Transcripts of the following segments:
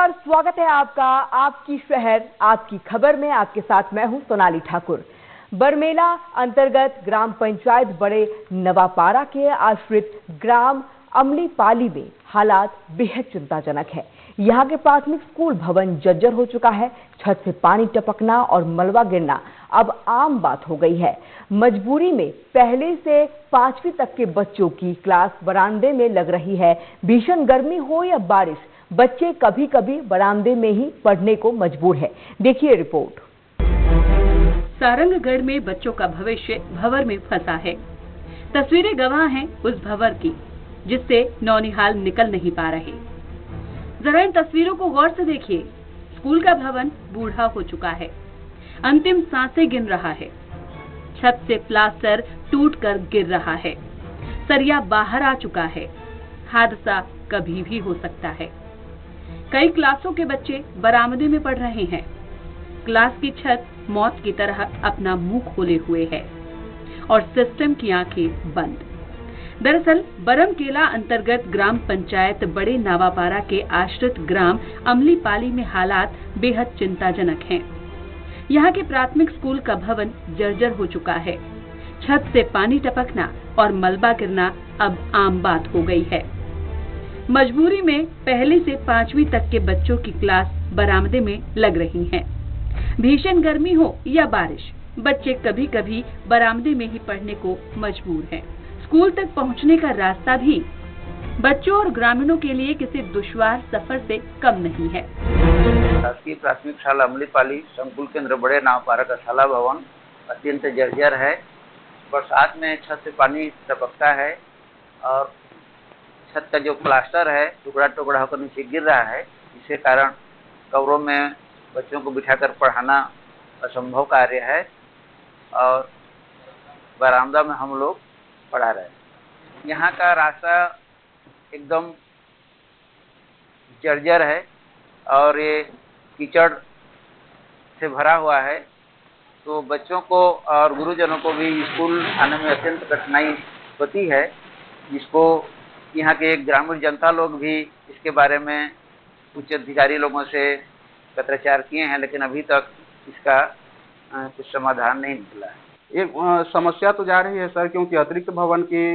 नमस्कार, स्वागत है आपका आपकी शहर आपकी खबर में। आपके साथ मैं हूं सोनाली ठाकुर। बरमेला अंतर्गत ग्राम पंचायत बड़े नवापारा के आश्रित ग्राम अमलीपाली में हालात बेहद चिंताजनक है। यहाँ के प्राथमिक स्कूल भवन जर्जर हो चुका है। छत से पानी टपकना और मलबा गिरना अब आम बात हो गई है। मजबूरी में पहले से 5वीं तक के बच्चों की क्लास बरामदे में लग रही है। भीषण गर्मी हो या बारिश, बच्चे कभी कभी बरामदे में ही पढ़ने को मजबूर है। देखिए रिपोर्ट। सारंगगढ़ में बच्चों का भविष्य भंवर में फंसा है। तस्वीरें गवाह हैं उस भंवर की जिससे नौनिहाल निकल नहीं पा रहे। जरा इन तस्वीरों को गौर से देखिए। स्कूल का भवन बूढ़ा हो चुका है, अंतिम सांसें गिन रहा है। छत से प्लास्टर टूटकर गिर रहा है, सरिया बाहर आ चुका है। हादसा कभी भी हो सकता है। कई क्लासों के बच्चे बरामदे में पढ़ रहे हैं। क्लास की छत मौत की तरह अपना मुंह खोले हुए है और सिस्टम की आंखें बंद। दरअसल बरमकेला अंतर्गत ग्राम पंचायत बड़े नावापारा के आश्रित ग्राम अमलीपाली में हालात बेहद चिंताजनक हैं। यहाँ के प्राथमिक स्कूल का भवन जर्जर हो चुका है। छत से पानी टपकना और मलबा गिरना अब आम बात हो गई है। मजबूरी में पहली से 5वीं तक के बच्चों की क्लास बरामदे में लग रही हैं। भीषण गर्मी हो या बारिश, बच्चे कभी कभी बरामदे में ही पढ़ने को मजबूर हैं। स्कूल तक पहुंचने का रास्ता भी बच्चों और ग्रामीणों के लिए किसी दुश्वार सफर से कम नहीं है। शासकीय प्राथमिक शाला अमलीपाली संकुल केंद्र बड़े नावपारा का शाला भवन अत्यंत जर्जर है। बरसात में छत से पानी टपकता है और छत का जो प्लास्टर है टुकड़ा टुकड़ा होकर नीचे गिर रहा है। इसके कारण कमरों में बच्चों को बिठाकर पढ़ाना असंभव कार्य है और बरामदा में हम लोग पढ़ा रहे हैं। यहाँ का रास्ता एकदम जर्जर है और ये कीचड़ से भरा हुआ है, तो बच्चों को और गुरुजनों को भी स्कूल आने में अत्यंत कठिनाई होती है, जिसको यहाँ के ग्रामीण जनता लोग भी इसके बारे में उच्च अधिकारी लोगों से पत्राचार किए हैं, लेकिन अभी तक इसका कुछ समाधान नहीं निकला है। ये समस्या तो जा रही है सर, क्योंकि अतिरिक्त भवन की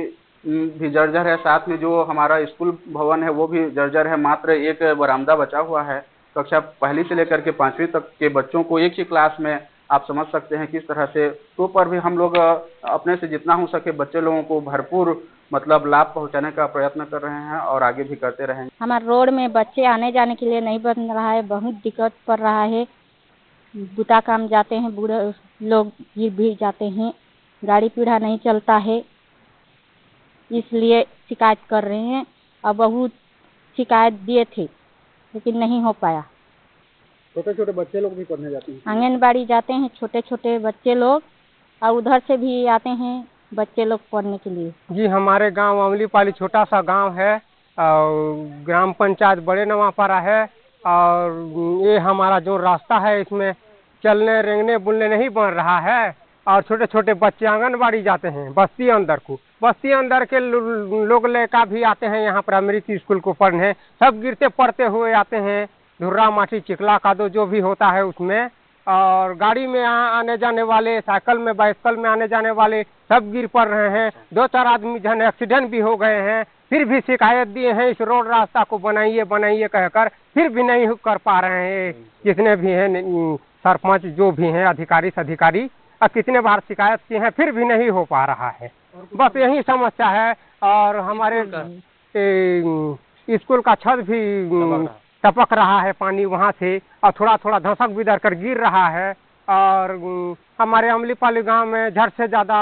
भी जर्जर है, साथ में जो हमारा स्कूल भवन है वो भी जर्जर है। मात्र एक बरामदा बचा हुआ है। कक्षा पहली से लेकर के 5वीं तक के बच्चों को एक ही क्लास में आप समझ सकते हैं किस तरह से। तो पर भी हम लोग अपने से जितना हो सके बच्चे लोगों को भरपूर लाभ पहुंचाने का प्रयत्न कर रहे हैं और आगे भी करते रहेंगे। हमारे रोड में बच्चे आने जाने के लिए नहीं बन रहा है, बहुत दिक्कत पड़ रहा है। बुता काम जाते हैं, बूढ़े लोग गिर भी जाते हैं, गाड़ी पीढ़ा नहीं चलता है, इसलिए शिकायत कर रहे हैं। और बहुत शिकायत दिए थे लेकिन नहीं हो पाया। छोटे छोटे बच्चे लोग भी पढ़ने जाते हैं, आंगनबाड़ी जाते हैं छोटे छोटे बच्चे लोग, और उधर से भी आते हैं बच्चे लोग पढ़ने के लिए। जी, हमारे गांव अमलीपाली छोटा सा गांव है और ग्राम पंचायत बड़े नवापारा है। और ये हमारा जो रास्ता है इसमें चलने रेंगने बुलने नहीं बन रहा है। और छोटे छोटे बच्चे आंगनबाड़ी जाते हैं बस्ती अंदर को। बस्ती अंदर के लोग लेकर भी आते हैं यहाँ प्राइमरी स्कूल को पढ़ने। सब गिरते पड़ते हुए आते हैं, धुर्रा माटी चिकला कादो जो भी होता है उसमें। और गाड़ी में आने जाने वाले, साइकिल में बाइसिकल में आने जाने वाले सब गिर पड़ रहे हैं। 2-4 आदमी जन एक्सीडेंट भी हो गए हैं। फिर भी शिकायत दिए हैं इस रोड रास्ता को बनाइए बनाइए कहकर, फिर भी नहीं कर पा रहे हैं। जितने भी हैं सरपंच जो भी हैं अधिकारी और कितने बार शिकायत की हैं फिर भी नहीं हो पा रहा है। बस यही समस्या है। और हमारे स्कूल का छत भी टपक रहा है पानी वहाँ से, और थोड़ा थोड़ा धसक बिदर कर गिर रहा है। और हमारे अमलीपाली गांव में झट से ज़्यादा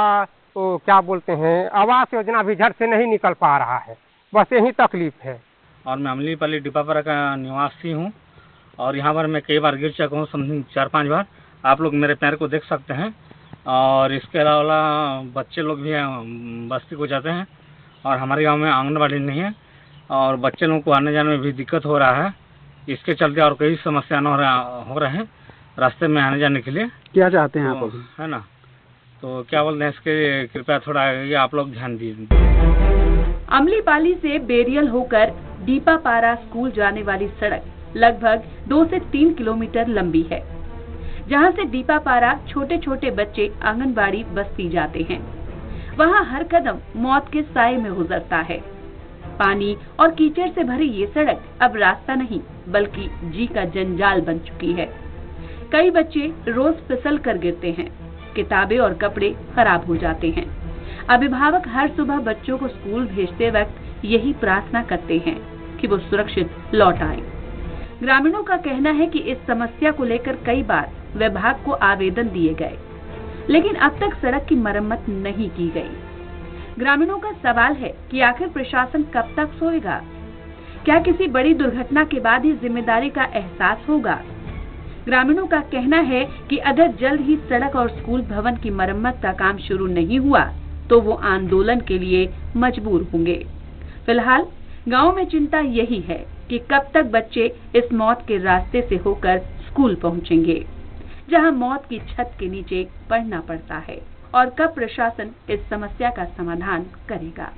क्या बोलते हैं आवास योजना भी झट से नहीं निकल पा रहा है। बस यही तकलीफ है। और मैं अमलीपाली डिपापारा का निवासी हूँ और यहाँ पर मैं कई बार गिर चुका हूँ, समथिंग 4-5 बार। आप लोग मेरे पैर को देख सकते हैं। और इसके अलावा बच्चे लोग भी बस्ती को जाते हैं और हमारे गांव में आंगनबाड़ी नहीं है और बच्चे लोगों को आने जाने में भी दिक्कत हो रहा है। इसके चलते और कई समस्या हो रहे हैं रास्ते में आने जाने के लिए। क्या चाहते हैं तो, आप है ना, तो क्या बोलते हैं इसके कृपया थोड़ा ये आप लोग ध्यान दीजिए। अमलीपाली से बेरियल होकर डीपापारा स्कूल जाने वाली सड़क लगभग 2 से 3 किलोमीटर लंबी है, जहां से दीपापारा छोटे छोटे बच्चे आंगनबाड़ी बस्ती जाते हैं। वहां हर कदम मौत के साए में गुजरता है। पानी और कीचड़ से भरी ये सड़क अब रास्ता नहीं बल्कि जी का जंजाल बन चुकी है। कई बच्चे रोज फिसल कर गिरते हैं, किताबें और कपड़े खराब हो जाते हैं। अभिभावक हर सुबह बच्चों को स्कूल भेजते वक्त यही प्रार्थना करते हैं कि वो सुरक्षित लौट आएं। ग्रामीणों का कहना है कि इस समस्या को लेकर कई बार विभाग को आवेदन दिए गए, लेकिन अब तक सड़क की मरम्मत नहीं की गई। ग्रामीणों का सवाल है कि आखिर प्रशासन कब तक सोएगा? क्या किसी बड़ी दुर्घटना के बाद ही जिम्मेदारी का एहसास होगा? ग्रामीणों का कहना है कि अगर जल्द ही सड़क और स्कूल भवन की मरम्मत का काम शुरू नहीं हुआ तो वो आंदोलन के लिए मजबूर होंगे। फिलहाल गांव में चिंता यही है कि कब तक बच्चे इस मौत के रास्ते से होकर स्कूल पहुंचेंगे, जहां मौत की छत के नीचे पढ़ना पड़ता है, और कब प्रशासन इस समस्या का समाधान करेगा।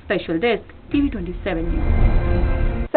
Special desk, TV 27 news.